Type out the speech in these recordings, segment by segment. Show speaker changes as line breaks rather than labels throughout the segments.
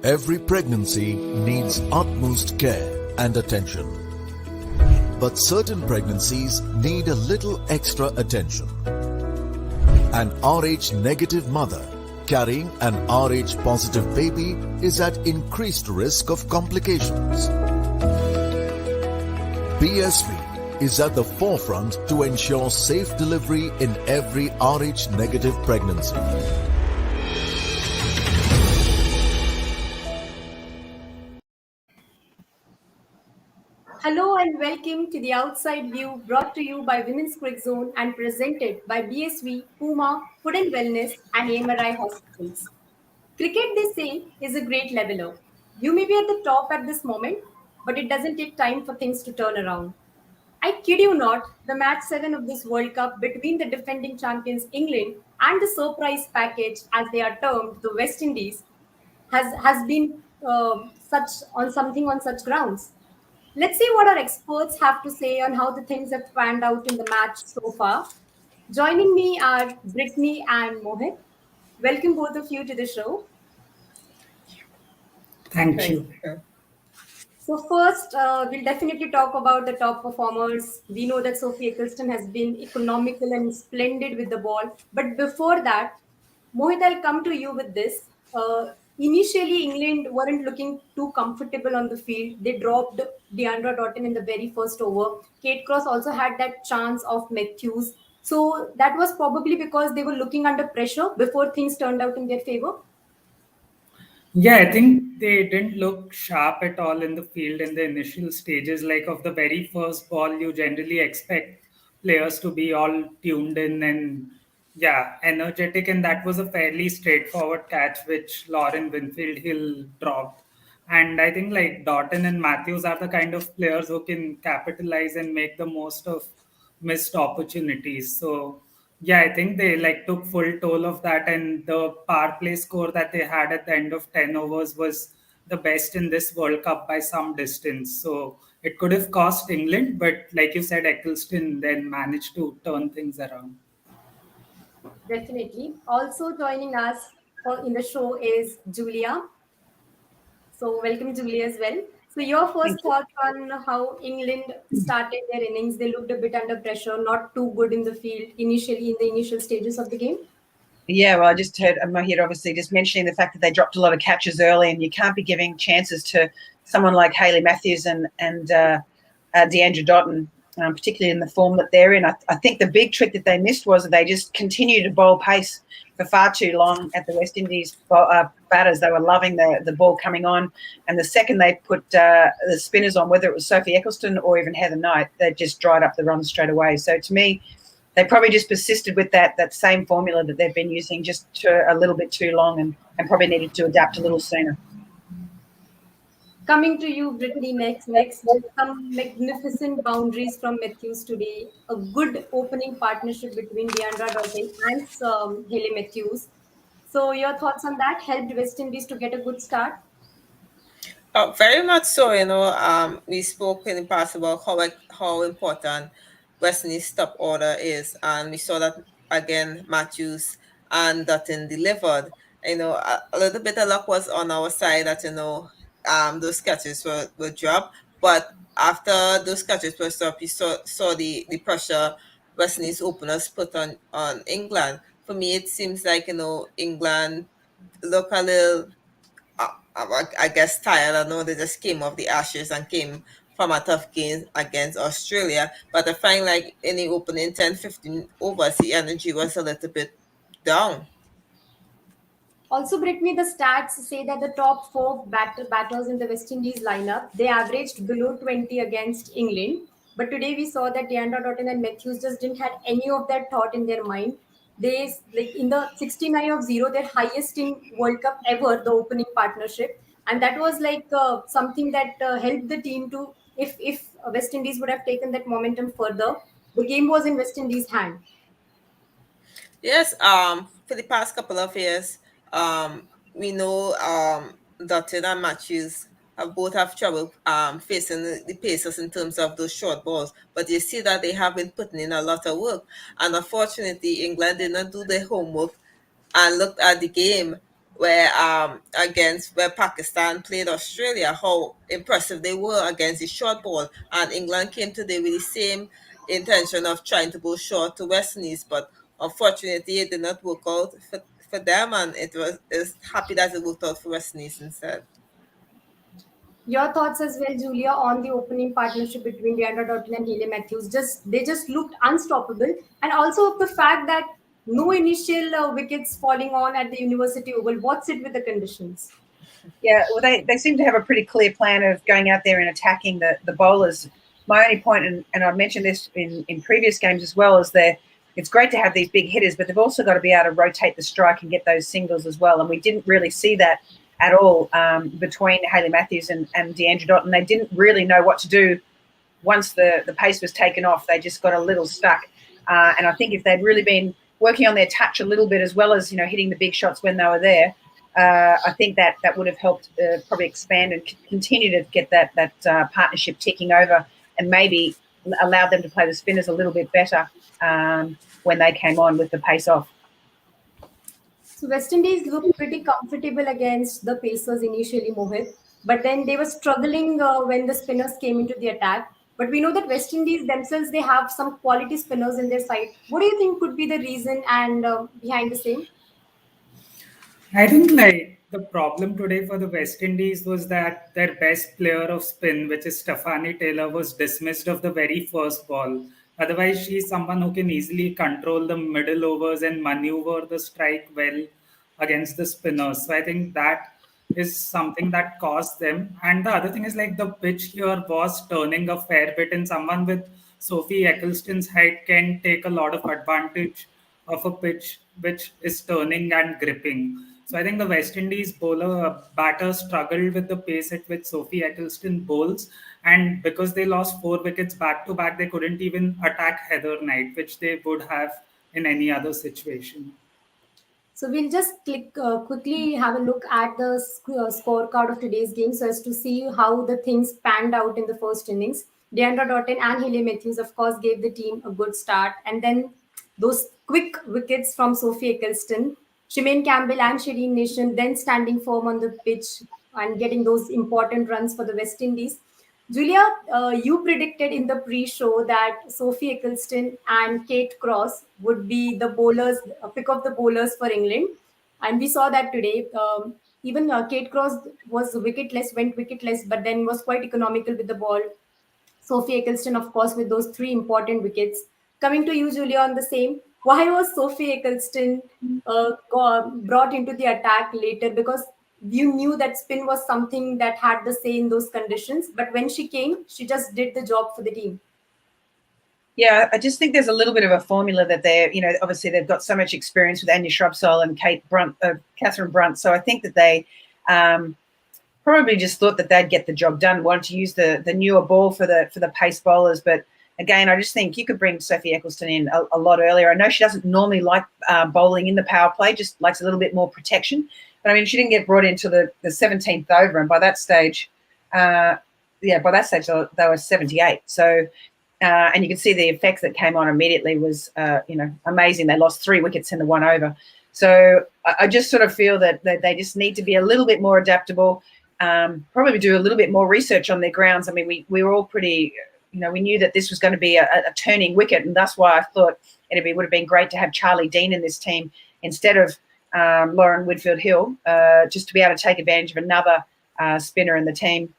Every pregnancy needs utmost care and attention. But certain pregnancies need a little extra attention. An RH negative mother carrying an RH positive baby is at increased risk of complications. BSV is at the forefront to ensure safe delivery in every RH negative pregnancy.
Hello and welcome to the Outside View brought to you by Women's Cricket Zone and presented by BSV, Puma, Food and Wellness and AMRI Hospitals. Cricket, they say, is a great leveler. You may be at the top at this moment, but it doesn't take time for things to turn around. I kid you not, the match 7 of this World Cup between the defending champions England and the surprise package, as they are termed, the West Indies, has been on such grounds. Let's see what our experts have to say on how the things have panned out in the match so far. Joining me are Brittany and Mohit. Welcome both of you to the show.
Thank you.
So first, we'll definitely talk about the top performers. We know that Sophie Ecclestone has been economical and splendid with the ball. But before that, Mohit, I'll come to you with this. Initially, England weren't looking too comfortable on the field. They dropped Deandra Doughton in the very first over. Kate Cross also had that chance of Matthews. So that was probably because they were looking under pressure before things turned out in their favor.
Yeah, I think they didn't look sharp at all in the field in the initial stages. Like of the very first ball, you generally expect players to be all tuned in and energetic. And that was a fairly straightforward catch, which Lauren Winfield Hill dropped. And I think like Doughton and Matthews are the kind of players who can capitalize and make the most of missed opportunities. So yeah, I think they like took full toll of that, and the power play score that they had at the end of 10 overs was the best in this World Cup by some distance. So it could have cost England, but like you said, Ecclestone then managed to turn things around.
Definitely. Also joining us in the show is Julia. So welcome, Julia, as well. So your
Thank
first
you.
thoughts on how England started their innings? They looked a bit under pressure, not too good in the field initially in the initial stages of the game.
Yeah, well, I just heard Mohit obviously just mentioning the fact that they dropped a lot of catches early, and you can't be giving chances to someone like Hayley Matthews and Deandra Doughton, particularly in the form that they're in. I think the big trick that they missed was that they just continued to bowl pace for far too long at the West Indies batters. They were loving the ball coming on, and the second they put the spinners on, whether it was Sophie Ecclestone or even Heather Knight, they just dried up the runs straight away. So to me, they probably just persisted with that same formula that they've been using just a little bit too long, and probably needed to adapt a little sooner.
Coming to you, Brittany, next. Some magnificent boundaries from Matthews today. A good opening partnership between Deandra Doughton and Hayley Matthews. So your thoughts on that helped West Indies to get a good start?
Very much so. We spoke in the past about how important West Indies top order is, and we saw that again. Matthews and Dutton delivered. A little bit of luck was on our side that those catches were dropped, but after those catches were stopped, you saw the pressure West Indies openers put on England. For me, it seems like England look a little. I guess tired. I know they just came off the Ashes and came from a tough game against Australia. But I find like in the opening 10, 15 overs, the energy was a little bit down.
Also, Brittany, the stats say that the top four batters in the West Indies lineup, they averaged below 20 against England. But today we saw that Deandra Doughton and Matthews just didn't have any of that thought in their mind. They, like in the 69 of 0, their highest in World Cup ever, the opening partnership. And that was like something that helped the team to, if West Indies would have taken that momentum further, the game was in West Indies' hand.
Yes, for the past couple of years, we know Dutton and Matthews both have trouble facing the Pacers in terms of those short balls. But you see that they have been putting in a lot of work. And unfortunately, England did not do their homework and looked at the game where Pakistan played Australia, how impressive they were against the short ball, and England came today with the same intention of trying to go short to West Indies, but unfortunately it did not work out for them, and it's happy that it worked out for West Indies instead.
Your thoughts as well, Julia, on the opening partnership between Deandra Doughton and Hayley Matthews. They just looked unstoppable, and also the fact that no initial wickets falling on at the University Oval. What's it with the conditions?
Yeah, well, they seem to have a pretty clear plan of going out there and attacking the bowlers. My only point, and I've mentioned this in previous games as well, is that it's great to have these big hitters, but they've also got to be able to rotate the strike and get those singles as well. And we didn't really see that at all between Hayley Matthews and Deandra Doughton. They didn't really know what to do once the pace was taken off. They just got a little stuck. And I think if they'd really been working on their touch a little bit, as well as hitting the big shots when they were there, I think that would have helped probably expand and continue to get that partnership ticking over, and maybe allow them to play the spinners a little bit better when they came on with the pace off.
So West Indies looked pretty comfortable against the Pacers initially, Mohit, but then they were struggling when the spinners came into the attack. But we know that West Indies themselves, they have some quality spinners in their side. What do you think could be the reason and behind the same?
I think like the problem today for the West Indies was that their best player of spin, which is Stephanie Taylor, was dismissed of the very first ball. Otherwise, she's someone who can easily control the middle overs and maneuver the strike well against the spinners. So I think that is something that caused them. And the other thing is like the pitch here was turning a fair bit, and someone with Sophie Ecclestone's height can take a lot of advantage of a pitch which is turning and gripping. So I think the West Indies bowler batter struggled with the pace at which Sophie Ecclestone bowls, and because they lost 4 wickets back to back, they couldn't even attack Heather Knight, which they would have in any other situation.
So we'll just quickly have a look at the scorecard of today's game so as to see how the things panned out in the first innings. Deandra Doughton and Hayley Matthews, of course, gave the team a good start. And then those quick wickets from Sophie Ecclestone, Shemaine Campbell and CHEDEAN Nation then standing firm on the pitch and getting those important runs for the West Indies. Julia, you predicted in the pre-show that Sophie Ecclestone and Kate Cross would be the bowlers, pick of the bowlers for England, and we saw that today. Even Kate Cross was wicketless, went wicketless, but then was quite economical with the ball. Sophie Ecclestone, of course, with those 3 important wickets. Coming to you, Julia, on the same. Why was Sophie Ecclestone brought into the attack later? Because you knew that spin was something that had the say in those conditions. But when she came, she just did the job for the team.
Yeah, I just think there's a little bit of a formula that obviously they've got so much experience with Anya Shrubsole and Catherine Brunt. So I think that they probably just thought that they'd get the job done, wanted to use the newer ball for the pace bowlers. But again, I just think you could bring Sophie Ecclestone in a lot earlier. I know she doesn't normally like bowling in the power play, just likes a little bit more protection. But I mean, she didn't get brought into the 17th over, and by that stage, they were 78. So, and you can see the effect that came on immediately was, amazing. They lost 3 wickets in the 1 over. So I just sort of feel that they just need to be a little bit more adaptable. Probably do a little bit more research on their grounds. I mean, we were all pretty, we knew that this was going to be a turning wicket, and that's why I thought it would have been great to have Charlie Dean in this team instead of Lauren Whitfield-Hill, just to be able to take advantage of another spinner in the team,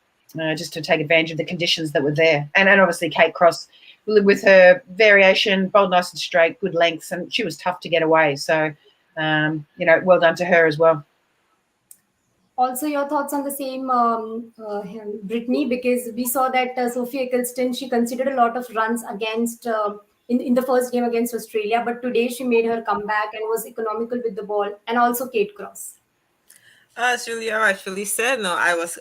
just to take advantage of the conditions that were there. And obviously Kate Cross, with her variation, bowled nice and straight, good lengths, and she was tough to get away. So, well done to her as well.
Also, your thoughts on the same, Brittany, because we saw that Sophie Ecclestone, she conceded a lot of runs against in the first game against Australia, but today she made her comeback and was economical with the ball, and also Kate Cross.
As Julia rightfully said, no, I was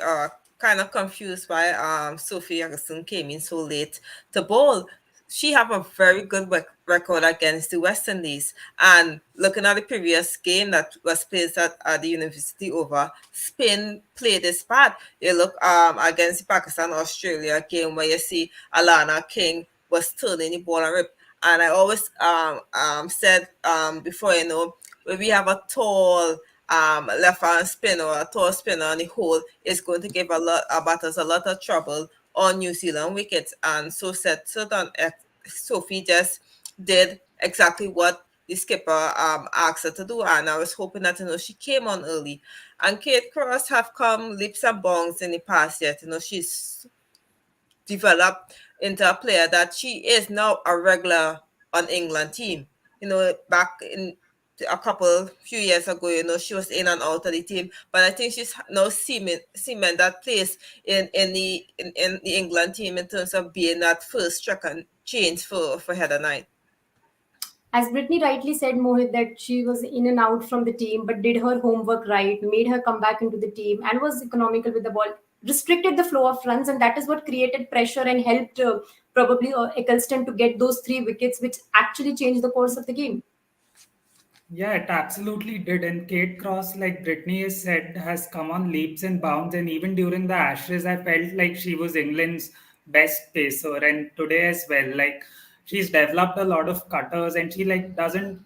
kind of confused why Sophie Ecclestone came in so late to bowl. She have a very good record against the West Indies. And looking at the previous game that was played at the University Oval, spin played its part. You look against the Pakistan-Australia game where you see Alana King was turning the ball and rip. And I always said before, when we have a tall left arm spinner or a tall spinner on the whole is going to give batters a lot of trouble on New Zealand wickets. And so said so done. Sophie just did exactly what the skipper asked her to do, and I was hoping that she came on early. And Kate Cross have come leaps and bounds in the past yet. She's developed into a player that she is now a regular on England team. Back in a few years ago, she was in and out of the team, but I think she's now cement that place in the England team in terms of being that first second change for Heather Knight.
As Brittany rightly said, Mohit, that she was in and out from the team, but did her homework right, made her come back into the team, and was economical with the ball, restricted the flow of runs, and that is what created pressure and helped probably Ecclestone to get those 3 wickets, which actually changed the course of the game.
Yeah, it absolutely did. And Kate Cross, like Brittany has said, has come on leaps and bounds. And even during the Ashes, I felt like she was England's best pacer. And today as well, like she's developed a lot of cutters, and she like doesn't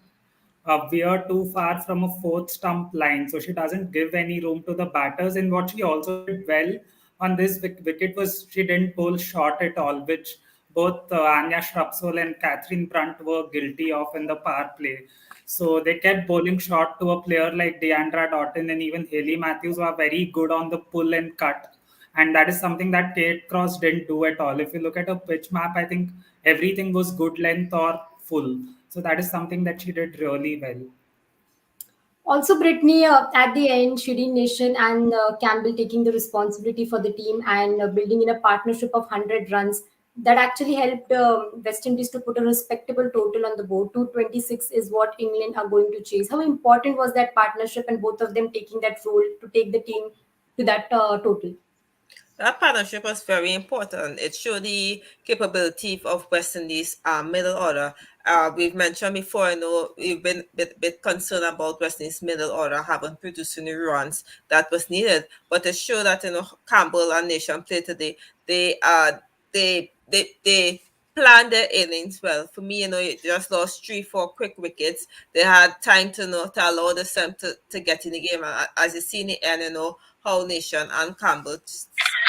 veer too far from a fourth stump line. So she doesn't give any room to the batters. And what she also did well on this wicket was she didn't bowl short at all, which both Anya Shrubsole and Catherine Brunt were guilty of in the power play. So they kept bowling short to a player like Deandra Doughton, and even Hayley Matthews were very good on the pull and cut. And that is something that Kate Cross didn't do at all. If you look at a pitch map, I think everything was good length or full. So that is something that she did really well.
Also, Brittany, at the end, CHEDEAN Nation and Campbell taking the responsibility for the team and building in a partnership of 100 runs that actually helped West Indies to put a respectable total on the board. 226 is what England are going to chase. How important was that partnership and both of them taking that role to take the team to that total?
That partnership was very important. It showed the capability of West Indies middle order. We've mentioned before, we've been a bit concerned about West Indies middle order having produced any runs that was needed. But it showed that Campbell and Nation played today. They planned their innings well. For me, you just lost 3-4 quick wickets. They had time to to allow the Sam to get in the game. And as you see in the end, how Nation and Campbell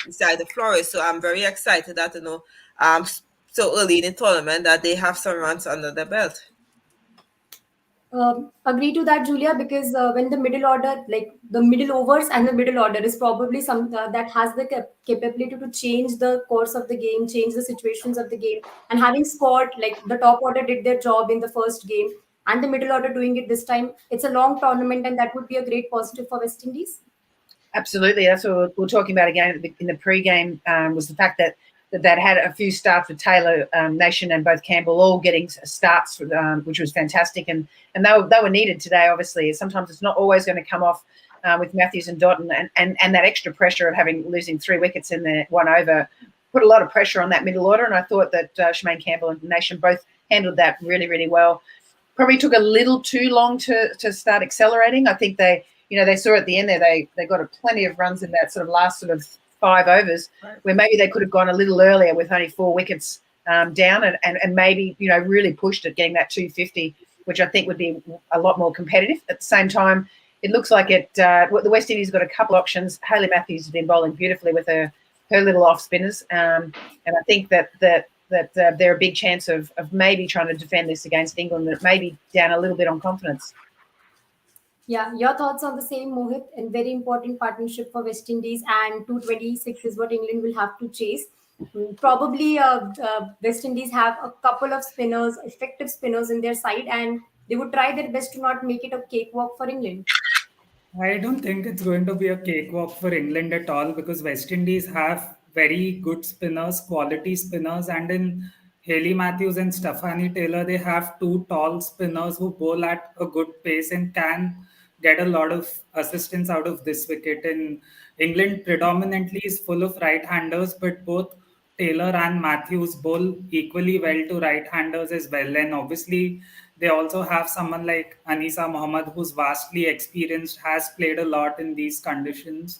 inside the flourish. So I'm very excited that so early in the tournament that they have some runs under their belt.
Agree to that, Julia, because when the middle order, like the middle overs and the middle order, is probably some that has the capability to change the course of the game, change the situations of the game. And having scored, like the top order did their job in the first game, and the middle order doing it this time, it's a long tournament, and that would be a great positive for West Indies.
Absolutely. That's what we were talking about again in the pre-game, was the fact that had a few starts with Taylor, Nation and both Campbell all getting starts, which was fantastic. And they were needed today, obviously. Sometimes it's not always going to come off with Matthews and Doughton. And that extra pressure of losing 3 wickets in the 1 over put a lot of pressure on that middle order. And I thought that SHEMAINE, Campbell and Nation both handled that really, really well. Probably took a little too long to start accelerating. I think they saw at the end there, they got plenty of runs in that sort of last sort of 5 overs, where maybe they could have gone a little earlier with only 4 wickets down and maybe, really pushed it, getting that 250, which I think would be a lot more competitive. At the same time, it looks like the West Indies got a couple options. Hayley Matthews has been bowling beautifully with her little off spinners. And I think that they're a big chance of maybe trying to defend this against England, that may be down a little bit on confidence.
Yeah, your thoughts on the same, Mohit, and very important partnership for West Indies, and 226 is what England will have to chase. Probably West Indies have a couple of spinners, effective spinners in their side, and they would try their best to not make it a cakewalk for England.
I don't think it's going to be a cakewalk for England at all, because West Indies have very good spinners, quality spinners, and in Hayley Matthews and Stephanie Taylor, they have 2 tall spinners who bowl at a good pace and can get a lot of assistance out of this wicket. In England, predominantly is full of right-handers, but both Taylor and Matthews bowl equally well to right-handers as well. And obviously, they also have someone like Anisa Mohammed, who's vastly experienced, has played a lot in these conditions,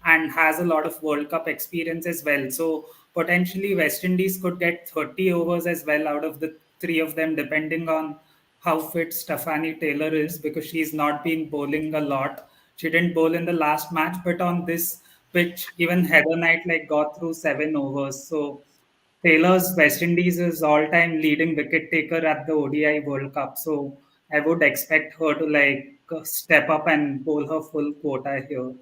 and has a lot of World Cup experience as well. So potentially West Indies could get 30 overs as well out of the 3 of them, depending on how fit Stephanie Taylor is, because she's not been bowling a lot. She didn't bowl in the last match, but on this pitch, even Heather Knight like got through 7 overs. So Taylor's West Indies is all-time leading wicket taker at the ODI World Cup. So I would expect her to like step up and bowl her full quota here.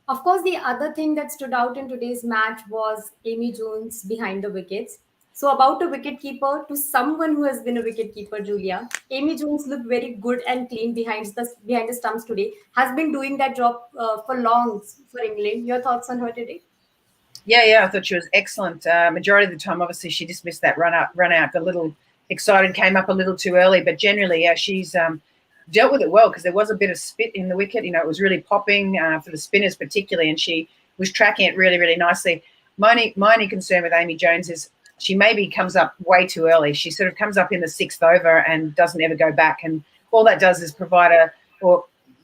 Of course, the other thing that stood out in today's match was Amy Jones behind the wickets. So, about a wicketkeeper to someone who has been a wicketkeeper, Julia, Amy Jones looked very good and clean behind the stumps today. Has been doing that job for long for England. Your thoughts on her today?
Yeah, I thought she was excellent. Majority of the time, obviously, she just missed that run out. A little excited, came up a little too early, but generally, yeah, she's dealt with it well because there was a bit of spit in the wicket. You know, it was really popping for the spinners particularly, and she was tracking it really, really nicely. My only concern with Amy Jones is she maybe comes up way too early. She sort of comes up in the 6th over and doesn't ever go back, and all that does is provide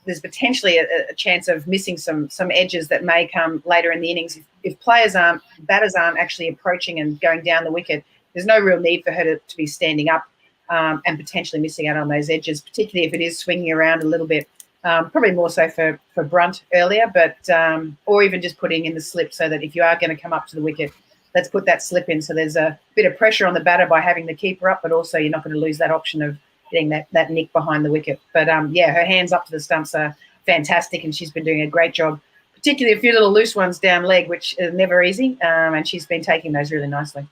there's potentially a chance of missing some edges that may come later in the innings. If batters aren't actually approaching and going down the wicket, there's no real need for her to be standing up and potentially missing out on those edges, particularly if it is swinging around a little bit. Probably more so for Brunt earlier, but or even just putting in the slip so that if you are going to come up to the wicket, let's put that slip in. So there's a bit of pressure on the batter by having the keeper up, but also you're not going to lose that option of getting that nick behind the wicket. But yeah, her hands up to the stumps are fantastic, and she's been doing a great job, particularly a few little loose ones down leg, which is never easy, and she's been taking those really nicely.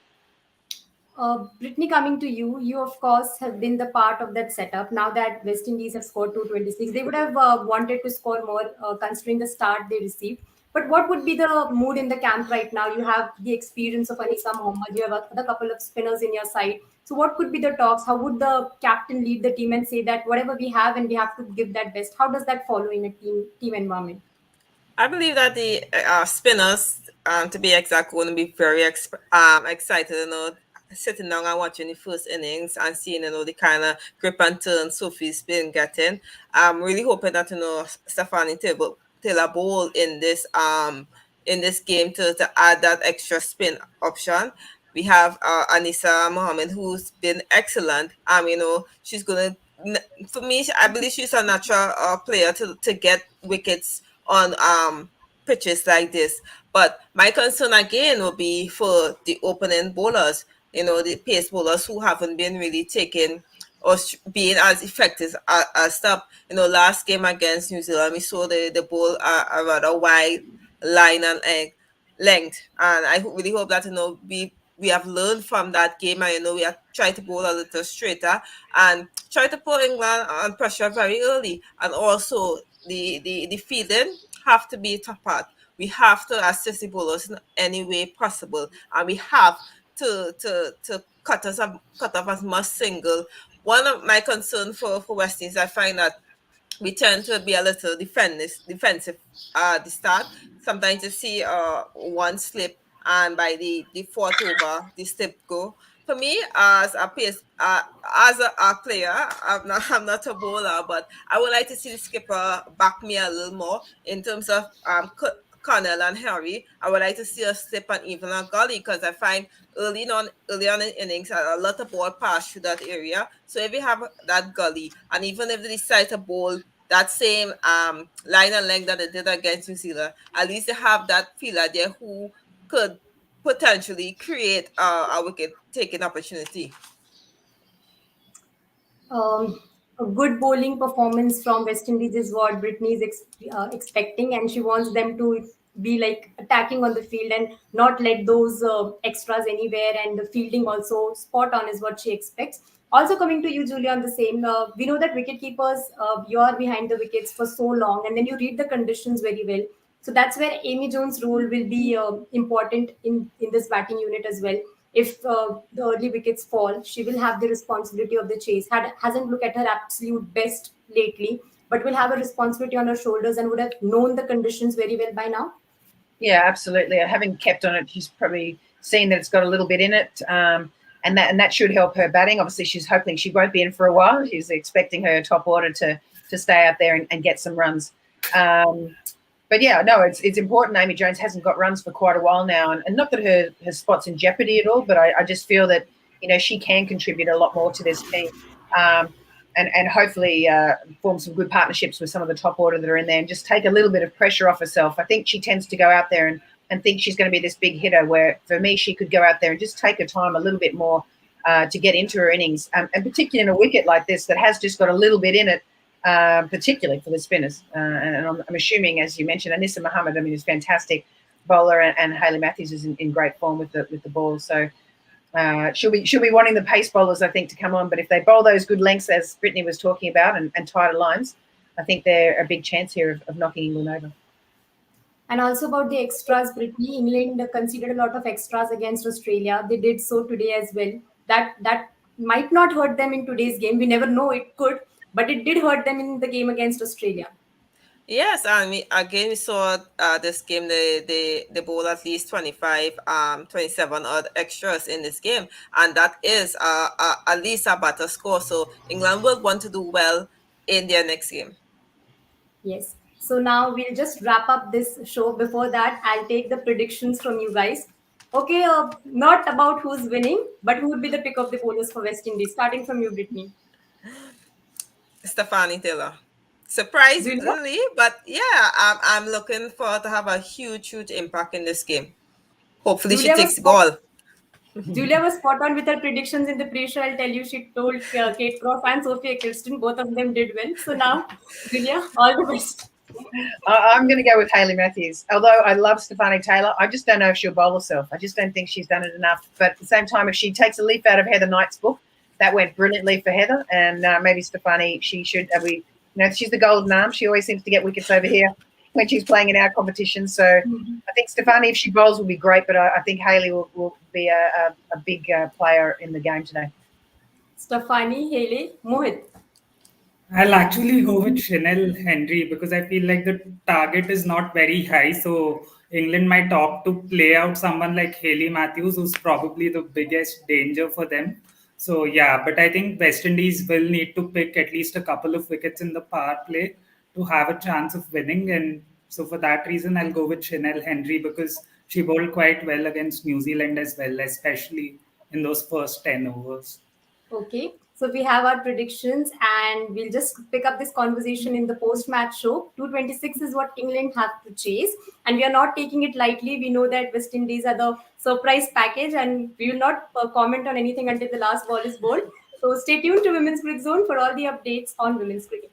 Brittany, coming to you, you of course have been the part of that setup. Now that West Indies have scored 226, they would have wanted to score more considering the start they received. But what would be the mood in the camp right now? You have the experience of Anisa Mohammed, you have a couple of spinners in your side. So what could be the talks? How would the captain lead the team and say that whatever we have and we have to give that best? How does that follow in a team environment?
I believe that the spinners, to be exact, going to be very excited, sitting down and watching the first innings and seeing, the kind of grip and turn Sophie's been getting. I'm really hoping that, Stephanie Taylor bowl in this game to add that extra spin option. We have Anisa Mohammed, who's been excellent. She's gonna, for me, I believe she's a natural player to get wickets on pitches like this. But my concern again will be for the opening bowlers, the pace bowlers who haven't been really taking or being as effective as top. Last game against New Zealand, we saw the bowl a rather wide line and length, and I really hope that we have learned from that game, and we have tried to bowl a little straighter and try to put England on pressure very early, and also the fielding have to be top part. We have to assist the bowlers in any way possible, and we have to cut off as much single. One of my concerns for West Indies, I find that we tend to be a little defensive at the start. Sometimes you see one slip, and by the 4th over, the slip go. For me, as a player, I'm not a bowler, but I would like to see the skipper back me a little more in terms of Connell and Harry. I would like to see a slip and even a gully, because I find early on in innings a lot of ball pass through that area. So if you have that gully, and even if they decide to bowl that same line and length that they did against New Zealand, at least they have that fielder there who could potentially create a wicket taking opportunity.
A good bowling performance from West Indies is what Brittany is expecting, and she wants them to be like attacking on the field and not let those extras anywhere. And the fielding also spot on is what she expects. Also, coming to you, Julia, on the same, we know that wicket keepers, you are behind the wickets for so long, and then you read the conditions very well. So that's where Amy Jones' role will be important in this batting unit as well. If the early wickets fall, she will have the responsibility of the chase. Hasn't looked at her absolute best lately, but will have a responsibility on her shoulders and would have known the conditions very well by now.
Yeah, absolutely. Having kept on it, she's probably seen that it's got a little bit in it, and that should help her batting. Obviously, she's hoping she won't be in for a while. She's expecting her top order to stay out there and get some runs. But yeah, no, it's important. Amy Jones hasn't got runs for quite a while now, and not that her spot's in jeopardy at all, but I just feel that she can contribute a lot more to this team. and hopefully form some good partnerships with some of the top order that are in there and just take a little bit of pressure off herself. I think she tends to go out there and think she's going to be this big hitter, where for me she could go out there and just take her time a little bit more to get into her innings, and particularly in a wicket like this that has just got a little bit in it, particularly for the spinners. And I'm assuming, as you mentioned, Anissa Mohammed, I mean, is fantastic bowler, and Hayley Matthews is in great form with the ball. So she'll be wanting the pace bowlers, I think, to come on. But if they bowl those good lengths, as Brittany was talking about, and tighter lines, I think they're a big chance here of knocking England over.
And also about the extras, Brittany, England conceded a lot of extras against Australia. They did so today as well. That might not hurt them in today's game. We never know, it could, but it did hurt them in the game against Australia.
Yes, and we saw this game, they bowl at least 25, 27 odd extras in this game, and that is at least a better score. So England will want to do well in their next game.
Yes. So now we'll just wrap up this show. Before that, I'll take the predictions from you guys. Okay, not about who's winning, but who would be the pick of the bowlers for West Indies? Starting from you, Brittany.
Stephanie Taylor. Surprisingly, but yeah, I'm looking for to have a huge impact in this game. Hopefully she takes the ball.
Julia was spot on with her predictions in the pre-show. I'll tell you, she told Kate Croft and Sophie Ecclestone, both of them did well. So now, Julia, all the best.
I'm going to go with Hayley Matthews. Although I love Stephanie Taylor, I just don't know if she'll bowl herself. I just don't think she's done it enough. But at the same time, if she takes a leaf out of Heather Knight's book, that went brilliantly for Heather. And maybe Stephanie, she should. She's the golden arm. She always seems to get wickets over here when she's playing in our competition. So I think Stephanie, if she bowls, will be great. But I think Hayley will be a big player in the game today.
Stephanie, Hayley, Mohit.
I'll actually go with Chanel Henry because I feel like the target is not very high. So England might opt to play out someone like Hayley Matthews, who's probably the biggest danger for them. So yeah, but I think West Indies will need to pick at least a couple of wickets in the power play to have a chance of winning. And so for that reason, I'll go with Chanel Henry because she bowled quite well against New Zealand as well, especially in those first 10 overs.
Okay, so we have our predictions and we'll just pick up this conversation in the post-match show. 226 is what England have to chase and we are not taking it lightly. We know that West Indies are the surprise package and we will not comment on anything until the last ball is bowled. So stay tuned to Women's Cricket Zone for all the updates on women's cricket.